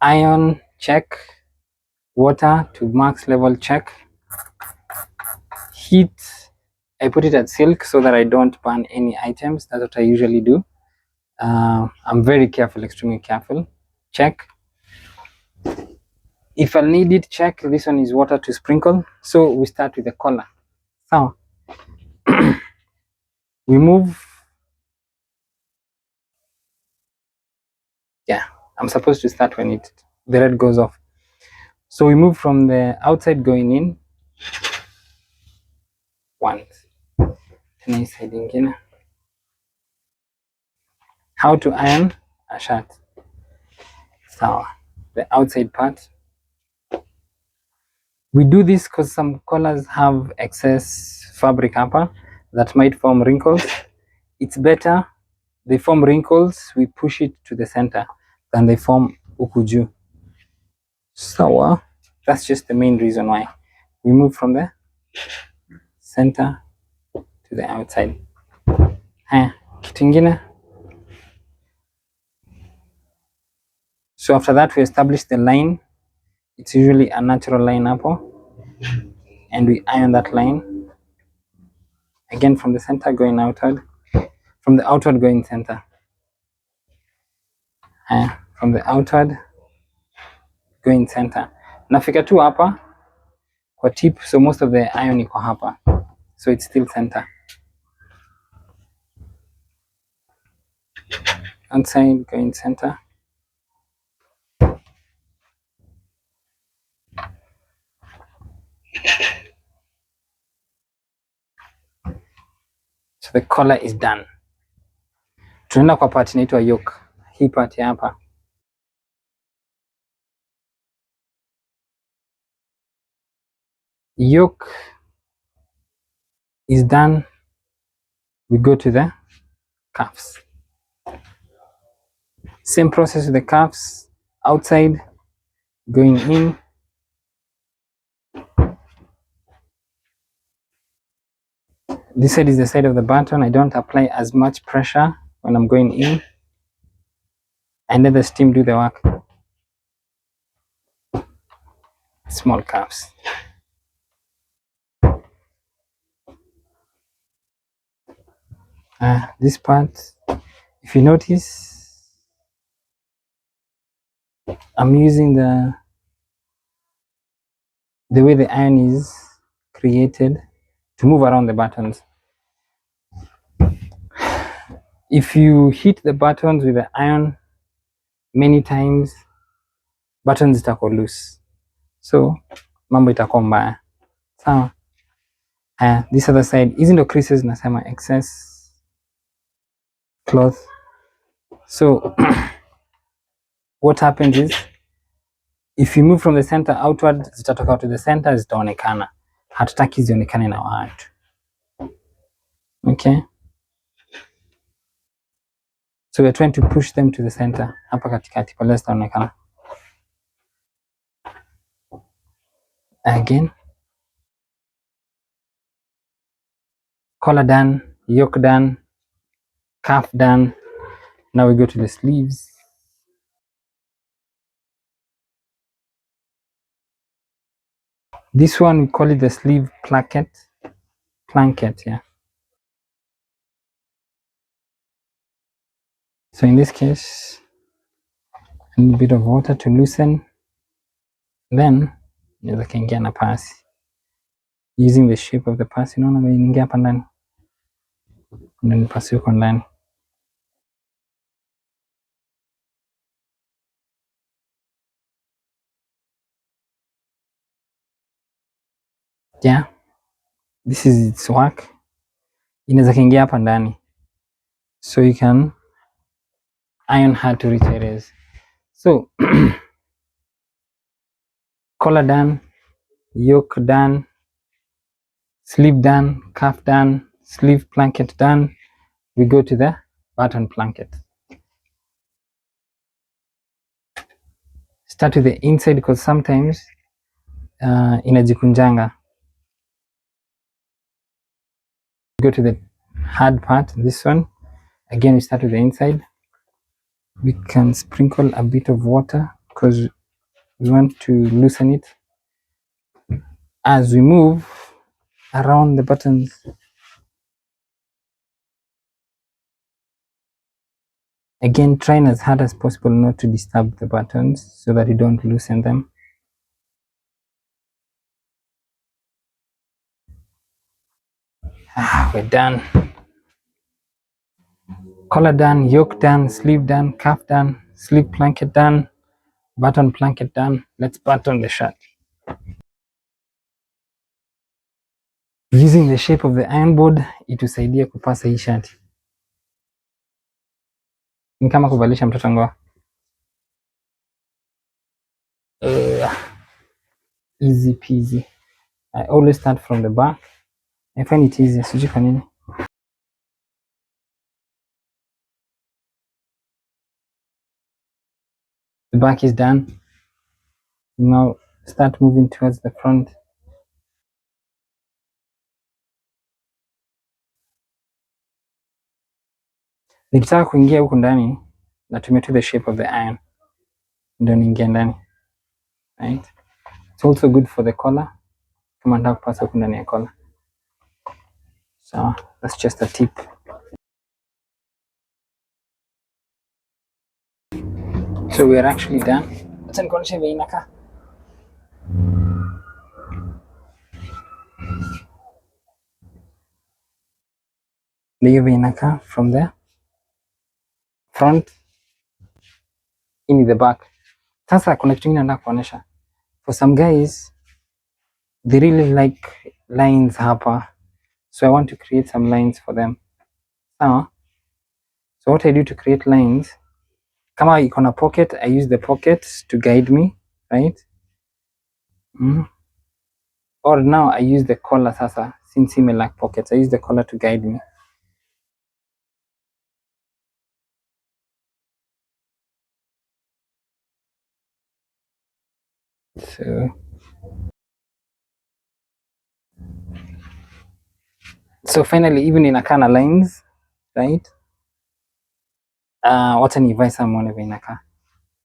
Iron, check. Water to max level, check. Heat, I put it at silk so that I don't burn any items. That's what I usually do. I'm very careful, extremely careful. Check. If I need it, check. This one is water to sprinkle. So we start with the collar. So we move. Yeah, I'm supposed to start when the red goes off. So we move from the outside going in. Once. How to iron a shirt. So the outside part. We do this because some collars have excess fabric upper that might form wrinkles. It's better they form wrinkles, we push it to the center than they form huku juu. So that's just the main reason why we move from the center to the outside. Kitu ingine. So after that we establish the line. It's usually a natural line hapo, and we iron that line again from the center going outward, from the outward going center. From the outward going center. Nafika tu hapa kwa tip, so most of the iron iko hapa, so it's still center. Outside going center. So the collar is done. Tunaenda kwa part inaitwa yoke. Hii part ya hapa. Yoke is done. We go to the cuffs. Same process with the cuffs. Outside going in. This side is the side of the button. I don't apply as much pressure when I'm going in, and let the steam do the work. Small cuffs. This part, if you notice, I'm using the way the iron is created to move around the buttons. If you hit the buttons with the iron many times, buttons itakuwa loose, so mambo itakuwa mbaya. Sawa. This other side, hizi ndo creases nasema excess cloth. So what happens is, if you move from the center outward, zitatoka to the center, zitaonekana. Hatutaki zionekane na watu. Okay, so we're trying to push them to the center. Hapa katikati pale zitaonekana. Again, collar done, yoke done, cuff done. Now we go to the sleeves. This one we call it the sleeve placket. Yeah. So in this case, a little bit of water to loosen. Then naweza kaingia na pasi. Using the shape of the pasi, unaona imeingia hapa ndani. Ndio ni pasi huko ndani. Yeah, this is its work. Inaweza kaingia hapa ndani, so you can iron her to reach areas. So collar done, yoke done, sleeve done, cuff done, sleeve blanket done. We go to the button blanket. Start with the inside because sometimes inajikunjanga. Go to the hard part, this one. Again, we start with the inside. We can sprinkle a bit of water because we want to loosen it as we move around the buttons. Again, trying as hard as possible not to disturb the buttons so that you don't loosen them. We're done. Collar done, yoke done, sleeve done, cuff done, sleeve blanket done, button blanket done. Let's button the shirt. Using the shape of the iron board itusaidia kupasa hii shati. Ni kama kuvalisha mtoto nguo. Easy peasy. I always start from the back. I find it easy. Sijui kwa nini. The back is done. Now start moving towards the front. Nikitaka kuingia huku ndani natumia tu the shape of the iron ndio niingia ndani, right? It's also good for the collar kama nataka kupasa huku ndani ya collar. So that's just a tip. So we are actually done. Acha nikuonyeshe vile inakaa. Ndio vile inakaa from there. Front in the back. Sasa kuna kitu kingine nataka kuonyesha. For some guys they really like lines hapa. So I want to create some lines for them. So what I do to create lines, kama iko na pocket, I use the pocket to guide me, right? Or now I use the collar sasa, since ime lack pockets, I use the collar to guide me. So finally even inakaa na lines, right? Wacha nivae some one vile inakaa.